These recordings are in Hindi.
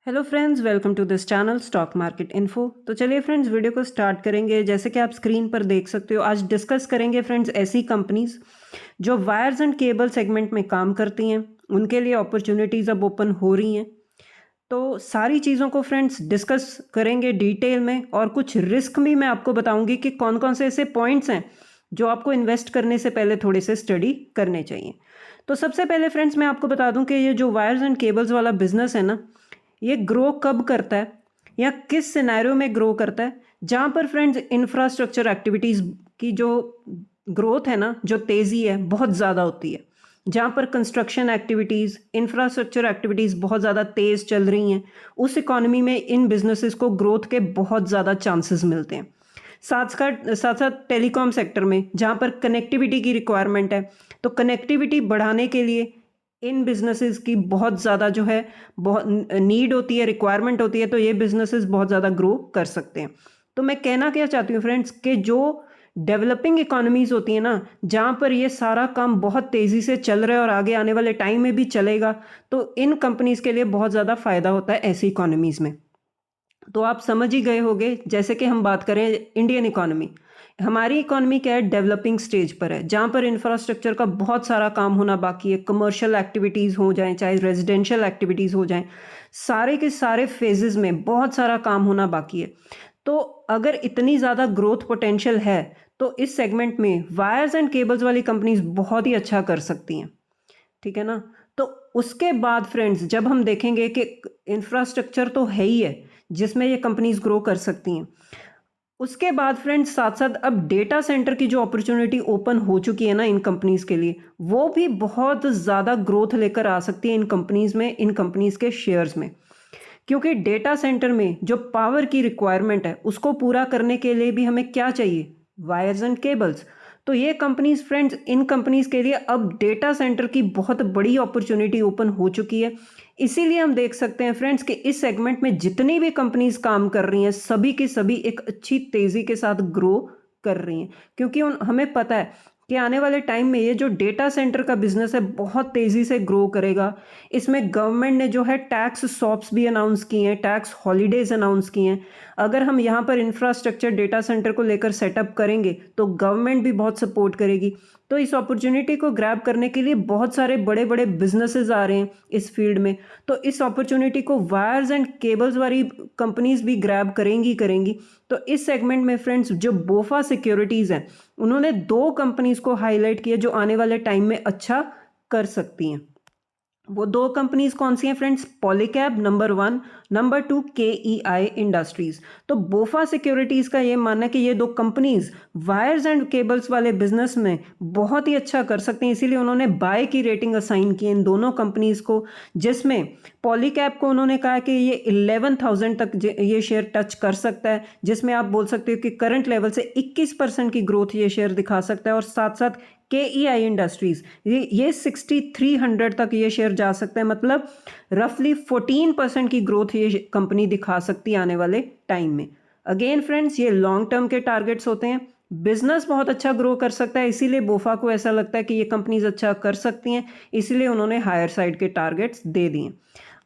Hello friends, welcome to this channel stock market info. तो चलिए फ्रेंड्स, वीडियो को स्टार्ट करेंगे। जैसे कि आप स्क्रीन पर देख सकते हो, आज डिस्कस करेंगे फ्रेंड्स ऐसी कंपनीज जो वायर्स एंड केबल सेगमेंट में काम करती हैं, उनके लिए अपॉर्चुनिटीज़ अब ओपन हो रही हैं। तो सारी चीज़ों को फ्रेंड्स डिस्कस करेंगे डिटेल में, और कुछ रिस्क भी मैं आपको बताऊंगी कि कौन कौन से ऐसे पॉइंट्स हैं जो आपको इन्वेस्ट करने से पहले थोड़े से स्टडी करने चाहिए। तो सबसे पहले फ्रेंड्स मैं आपको बता दूं कि ये जो वायर्स एंड केबल्स वाला बिजनेस है ना, ये ग्रो कब करता है या किस सिनेरियो में ग्रो करता है, जहाँ पर फ्रेंड्स इंफ्रास्ट्रक्चर एक्टिविटीज़ की जो ग्रोथ है ना, जो तेज़ी है बहुत ज़्यादा होती है। जहाँ पर कंस्ट्रक्शन एक्टिविटीज़, इंफ्रास्ट्रक्चर एक्टिविटीज़ बहुत ज़्यादा तेज़ चल रही हैं, उस इकॉनमी में इन बिजनेसेस को ग्रोथ के बहुत ज़्यादा चांसेस मिलते हैं। साथ साथ टेलीकॉम सेक्टर में जहाँ पर कनेक्टिविटी की रिक्वायरमेंट है, तो कनेक्टिविटी बढ़ाने के लिए इन बिजनेसेस की बहुत ज़्यादा जो है बहुत नीड होती है, रिक्वायरमेंट होती है, तो ये बिजनेसेस बहुत ज़्यादा ग्रो कर सकते हैं। तो मैं कहना क्या चाहती हूँ फ्रेंड्स कि जो डेवलपिंग इकोनॉमीज होती है ना, जहाँ पर ये सारा काम बहुत तेज़ी से चल रहा है और आगे आने वाले टाइम में भी चलेगा, तो इन कंपनीज के लिए बहुत ज़्यादा फायदा होता है ऐसी इकोनॉमीज में। तो आप समझ ही गए होंगे, जैसे कि हम बात करें इंडियन इकोनॉमी, हमारी इकोनॉमी क्या है, डेवलपिंग स्टेज पर है, जहाँ पर इंफ्रास्ट्रक्चर का बहुत सारा काम होना बाकी है। कमर्शियल एक्टिविटीज़ हो जाएं, चाहे रेजिडेंशियल एक्टिविटीज़ हो जाएं, सारे के सारे फेजेस में बहुत सारा काम होना बाकी है। तो अगर इतनी ज़्यादा ग्रोथ पोटेंशियल है, तो इस सेगमेंट में वायर्स एंड केबल्स वाली कंपनीज बहुत ही अच्छा कर सकती हैं। ठीक है ना। तो उसके बाद फ्रेंड्स जब हम देखेंगे कि इंफ्रास्ट्रक्चर तो है ही है जिसमें ये कंपनीज ग्रो कर सकती हैं, उसके बाद फ्रेंड्स साथ साथ अब डेटा सेंटर की जो अपॉर्चुनिटी ओपन हो चुकी है ना इन कंपनीज के लिए, वो भी बहुत ज़्यादा ग्रोथ लेकर आ सकती है इन कंपनीज में, इन कंपनीज के शेयर्स में। क्योंकि डेटा सेंटर में जो पावर की रिक्वायरमेंट है उसको पूरा करने के लिए भी हमें क्या चाहिए, वायर्स एंड केबल्स। तो ये कंपनीज फ्रेंड्स, इन कंपनीज के लिए अब डेटा सेंटर की बहुत बड़ी अपॉर्चुनिटी ओपन हो चुकी है। इसीलिए हम देख सकते हैं फ्रेंड्स कि इस सेगमेंट में जितनी भी कंपनीज काम कर रही हैं, सभी की सभी एक अच्छी तेजी के साथ ग्रो कर रही हैं। क्योंकि हमें पता है कि आने वाले टाइम में ये जो डेटा सेंटर का बिजनेस है बहुत तेजी से ग्रो करेगा। इसमें गवर्नमेंट ने जो है टैक्स सॉप्स भी अनाउंस किए हैं, टैक्स हॉलीडेज अनाउंस किए हैं। अगर हम यहाँ पर इंफ्रास्ट्रक्चर डेटा सेंटर को लेकर सेटअप करेंगे तो गवर्नमेंट भी बहुत सपोर्ट करेगी। तो इस अपॉर्चुनिटी को ग्रैब करने के लिए बहुत सारे बड़े बड़े बिजनेसेस आ रहे हैं इस फील्ड में। तो इस अपॉर्चुनिटी को वायर्स एंड केबल्स वाली कंपनीज भी ग्रैब करेंगी करेंगी। तो इस सेगमेंट में फ्रेंड्स जो बोफा सिक्योरिटीज हैं, उन्होंने दो कंपनीज को हाईलाइट किया जो आने वाले टाइम में अच्छा कर सकती हैं। वो दो कंपनीज कौन सी हैं friends? Polycab number 1, number 2 KEI industries. तो बोफा सिक्योरिटीज का ये मानना है कि ये दो कंपनीज वायर्स एंड केबल्स वाले बिजनेस में बहुत ही अच्छा कर सकती हैं, इसीलिए उन्होंने बाय की रेटिंग असाइन की इन दोनों कंपनीज को। जिसमें पॉलीकैब को उन्होंने कहा कि ये 11,000 तक ये शेयर टच कर सकता है, जिसमें आप बोल सकते हो कि करंट लेवल से 21% की ग्रोथ ये शेयर दिखा सकता है। और साथ साथ KEI इंडस्ट्रीज ये 6300 तक ये शेयर जा सकता है, मतलब रफली 14% की ग्रोथ ये कंपनी दिखा सकती है आने वाले टाइम में। अगेन फ्रेंड्स, ये लॉन्ग टर्म के टारगेट्स होते हैं, बिजनेस बहुत अच्छा ग्रो कर सकता है, इसीलिए बोफा को ऐसा लगता है कि ये कंपनीज अच्छा कर सकती हैं, इसीलिए उन्होंने हायर साइड के टारगेट्स दे दिए।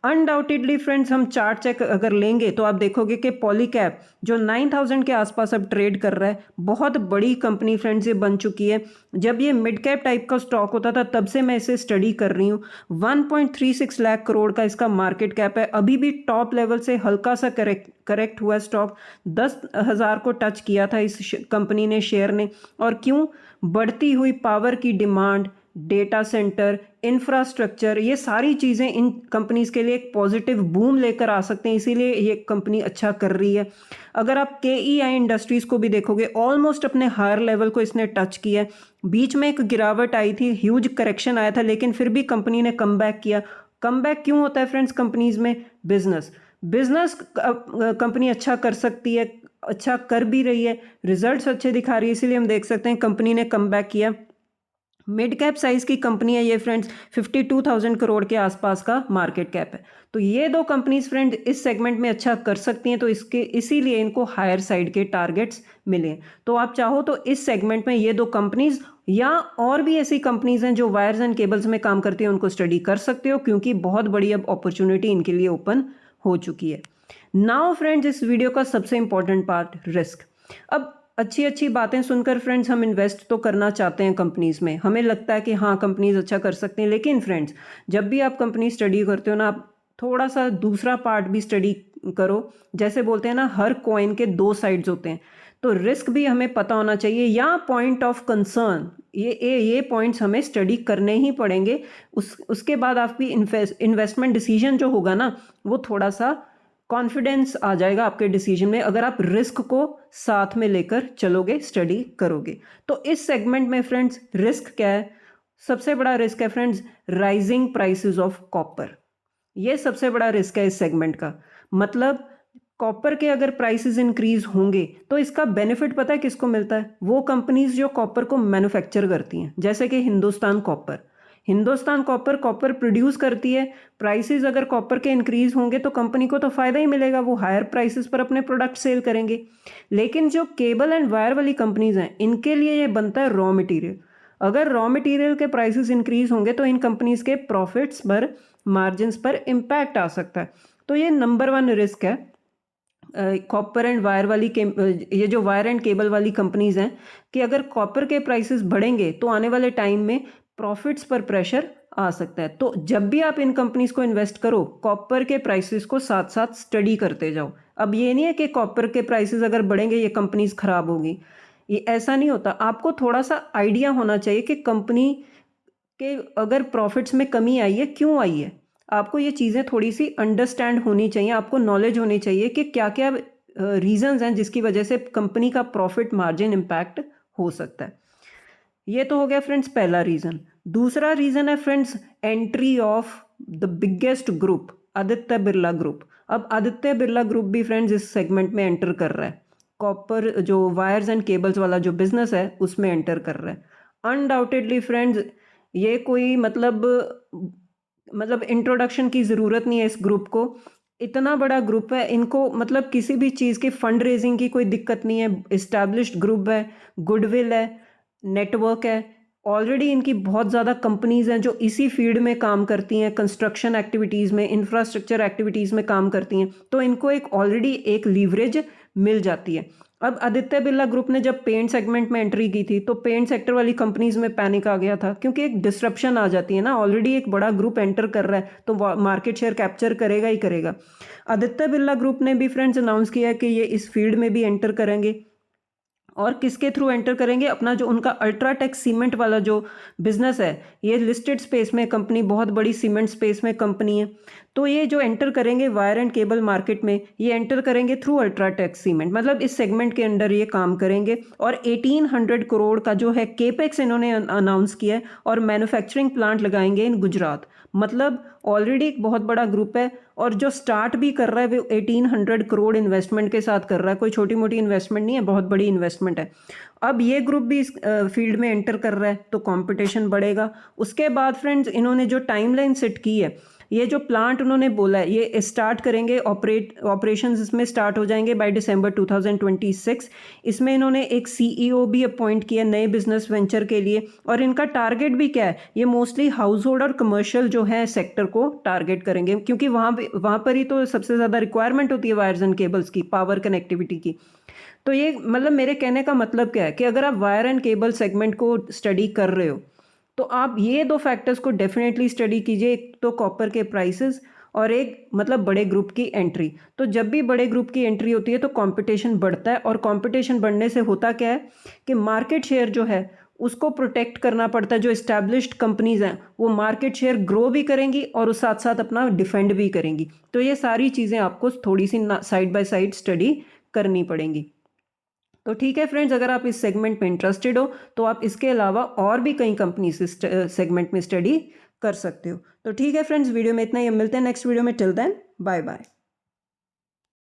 अनडाउटेडली फ्रेंड्स, हम चार्ट चेक अगर लेंगे तो आप देखोगे कि पॉलीकैब जो 9000 के आसपास अब ट्रेड कर रहा है, बहुत बड़ी कंपनी फ्रेंड्स ये बन चुकी है। जब ये मिड कैप टाइप का स्टॉक होता था तब से मैं इसे स्टडी कर रही हूँ। 1.36 लाख करोड़ का इसका मार्केट कैप है। अभी भी टॉप लेवल से हल्का सा करेक्ट हुआ स्टॉक, 10,000 को टच किया था इस कंपनी ने, शेयर ने। और क्यों? बढ़ती हुई पावर की डिमांड, डेटा सेंटर, इंफ्रास्ट्रक्चर, ये सारी चीज़ें इन कंपनीज के लिए एक पॉजिटिव बूम लेकर आ सकते हैं, इसीलिए ये कंपनी अच्छा कर रही है। अगर आप KEI इंडस्ट्रीज को भी देखोगे, ऑलमोस्ट अपने हायर लेवल को इसने टच किया है। बीच में एक गिरावट आई थी, ह्यूज करेक्शन आया था, लेकिन फिर भी कंपनी ने कम बैक किया। कम बैक क्यों होता है फ्रेंड्स कंपनीज में? बिजनेस बिजनेस कंपनी अच्छा कर सकती है, अच्छा कर भी रही है, रिजल्ट्स अच्छे दिखा रही है, इसीलिए हम देख सकते हैं कंपनी ने कम बैक किया। मिड कैप साइज की कंपनी है ये फ्रेंड्स, 52,000 करोड़ के आसपास का मार्केट कैप है। तो ये दो कंपनीज फ्रेंड इस सेगमेंट में अच्छा कर सकती हैं, तो इसीलिए इनको हायर साइड के टारगेट्स मिले। तो आप चाहो तो इस सेगमेंट में ये दो कंपनीज या और भी ऐसी कंपनीज हैं जो वायर्स एंड केबल्स में काम करती हैं, उनको स्टडी कर सकते हो, क्योंकि बहुत बड़ी अब अपॉर्चुनिटी इनके लिए ओपन हो चुकी है। नाउ फ्रेंड्स, इस वीडियो का सबसे इंपॉर्टेंट पार्ट, रिस्क। अब अच्छी अच्छी बातें सुनकर फ्रेंड्स हम इन्वेस्ट तो करना चाहते हैं कंपनीज़ में, हमें लगता है कि हाँ कंपनीज़ अच्छा कर सकते हैं, लेकिन फ्रेंड्स जब भी आप कंपनी स्टडी करते हो ना, आप थोड़ा सा दूसरा पार्ट भी स्टडी करो। जैसे बोलते हैं ना, हर कॉइन के दो साइड्स होते हैं, तो रिस्क भी हमें पता होना चाहिए, या पॉइंट ऑफ कंसर्न, ये पॉइंट्स हमें स्टडी करने ही पड़ेंगे। उसके बाद आपकी इन्वेस्टमेंट डिसीजन जो होगा ना, वो थोड़ा सा कॉन्फिडेंस आ जाएगा आपके डिसीजन में, अगर आप रिस्क को साथ में लेकर चलोगे, स्टडी करोगे। तो इस सेगमेंट में फ्रेंड्स रिस्क क्या है? सबसे बड़ा रिस्क है friends rising prices of copper. ये सबसे बड़ा रिस्क है इस सेगमेंट का। मतलब कॉपर के अगर प्राइसेस इंक्रीज होंगे तो इसका बेनिफिट पता है किसको मिलता है? वो कंपनीज जो कॉपर को मैन्युफैक्चर करती हैं, जैसे कि Hindustan copper. Hindustan copper copper produce करती है, प्राइसेस अगर कॉपर के इंक्रीज होंगे तो कंपनी को तो फायदा ही मिलेगा, वो हायर प्राइसेस पर अपने प्रोडक्ट सेल करेंगे। लेकिन जो केबल एंड वायर वाली कंपनीज हैं, इनके लिए ये बनता है रॉ मटेरियल। अगर रॉ मटेरियल के प्राइसेस इंक्रीज होंगे तो इन कंपनीज के प्रॉफिट्स पर, मार्जिन्स पर इम्पैक्ट आ सकता है। तो ये नंबर 1 रिस्क है कॉपर एंड वायर वाली ये जो वायर एंड केबल वाली कंपनीज हैं, कि अगर कॉपर के प्राइसेस बढ़ेंगे तो आने वाले टाइम में प्रॉफिट्स पर प्रेशर आ सकता है। तो जब भी आप इन कंपनीज को इन्वेस्ट करो, कॉपर के प्राइसेस को साथ साथ स्टडी करते जाओ। अब ये नहीं है कि कॉपर के प्राइसेस अगर बढ़ेंगे ये कंपनीज खराब होगी, ये ऐसा नहीं होता। आपको थोड़ा सा आइडिया होना चाहिए कि कंपनी के अगर प्रॉफिट्स में कमी आई है, क्यों आई है। आपको ये चीज़ें थोड़ी सी अंडरस्टैंड होनी चाहिए, आपको नॉलेज होनी चाहिए कि क्या क्या रीजंस हैं जिसकी वजह से कंपनी का प्रॉफिट मार्जिन इम्पैक्ट हो सकता है। ये तो हो गया फ्रेंड्स पहला रीज़न। दूसरा रीज़न है friends entry of the biggest group, Aditya Birla group. अब आदित्य बिरला ग्रुप भी फ्रेंड्स इस सेगमेंट में एंटर कर रहा है, कॉपर जो वायर्स एंड केबल्स वाला जो बिजनेस है उसमें एंटर कर रहा है। अनडाउटेडली फ्रेंड्स ये कोई मतलब इंट्रोडक्शन की ज़रूरत नहीं है इस ग्रुप को, इतना बड़ा ग्रुप है, इनको मतलब किसी भी चीज़ की फंड रेजिंग की कोई दिक्कत नहीं है, इस्टेब्लिश्ड ग्रुप है, गुडविल है, नेटवर्क है, ऑलरेडी इनकी बहुत ज़्यादा कंपनीज़ हैं जो इसी फील्ड में काम करती हैं, कंस्ट्रक्शन एक्टिविटीज़ में, इंफ्रास्ट्रक्चर एक्टिविटीज़ में काम करती हैं, तो इनको एक ऑलरेडी एक लीवरेज मिल जाती है। अब आदित्य बिरला ग्रुप ने जब पेंट सेगमेंट में एंट्री की थी तो पेंट सेक्टर वाली कंपनीज में पैनिक आ गया था, क्योंकि एक डिसरप्शन आ जाती है ना, ऑलरेडी एक बड़ा ग्रुप एंटर कर रहा है तो मार्केट शेयर कैप्चर करेगा ही करेगा। आदित्य बिरला ग्रुप ने भी फ्रेंड्स अनाउंस किया कि ये इस फील्ड में भी एंटर करेंगे, और किसके थ्रू एंटर करेंगे? अपना जो उनका अल्ट्राटेक सीमेंट वाला जो बिजनेस है, ये लिस्टेड स्पेस में कंपनी, बहुत बड़ी सीमेंट स्पेस में कंपनी है, तो ये जो एंटर करेंगे वायर एंड केबल मार्केट में, ये एंटर करेंगे थ्रू अल्ट्राटेक सीमेंट, मतलब इस सेगमेंट के अंडर ये काम करेंगे। और 1800 करोड़ का जो है केपेक्स इन्होंने अनाउंस किया है, और मैन्युफैक्चरिंग प्लांट लगाएंगे इन गुजरात। मतलब ऑलरेडी एक बहुत बड़ा ग्रुप है, और जो स्टार्ट भी कर रहा है वो 1800 करोड़ इन्वेस्टमेंट के साथ कर रहा है, कोई छोटी मोटी इन्वेस्टमेंट नहीं है, बहुत बड़ी इन्वेस्टमेंट है। अब ये ग्रुप भी इस फील्ड में एंटर कर रहा है तो कंपटीशन बढ़ेगा। उसके बाद फ्रेंड्स इन्होंने जो टाइमलाइन सेट की है, ये जो प्लांट उन्होंने बोला है ये स्टार्ट करेंगे, ऑपरेशंस इसमें स्टार्ट हो जाएंगे बाय दिसंबर 2026। इसमें इन्होंने एक सीईओ भी अपॉइंट किया नए बिजनेस वेंचर के लिए, और इनका टारगेट भी क्या है? ये मोस्टली हाउस होल्ड और कमर्शियल जो है सेक्टर को टारगेट करेंगे, क्योंकि वहाँ पर ही तो सबसे ज़्यादा रिक्वायरमेंट होती है वायर्स एंड केबल्स की, पावर कनेक्टिविटी की। तो ये मतलब मेरे कहने का मतलब क्या है कि अगर आप वायर एंड केबल सेगमेंट को स्टडी कर रहे हो तो आप ये दो फैक्टर्स को डेफिनेटली स्टडी कीजिए, एक तो कॉपर के प्राइसेस और एक मतलब बड़े ग्रुप की एंट्री। तो जब भी बड़े ग्रुप की एंट्री होती है तो कंपटीशन बढ़ता है, और कंपटीशन बढ़ने से होता क्या है कि मार्केट शेयर जो है उसको प्रोटेक्ट करना पड़ता है। जो इस्टेब्लिश्ड कंपनीज हैं वो मार्केट शेयर ग्रो भी करेंगी और उस साथ साथ अपना डिफेंड भी करेंगी। तो ये सारी चीज़ें आपको थोड़ी सी साइड बाय साइड स्टडी करनी पड़ेंगी। तो ठीक है फ्रेंड्स, अगर आप इस सेगमेंट में इंटरेस्टेड हो तो आप इसके अलावा और भी कई कंपनी इस सेगमेंट में स्टडी कर सकते हो। तो ठीक है फ्रेंड्स, वीडियो में इतना ही, मिलते हैं नेक्स्ट वीडियो में। Till then bye bye.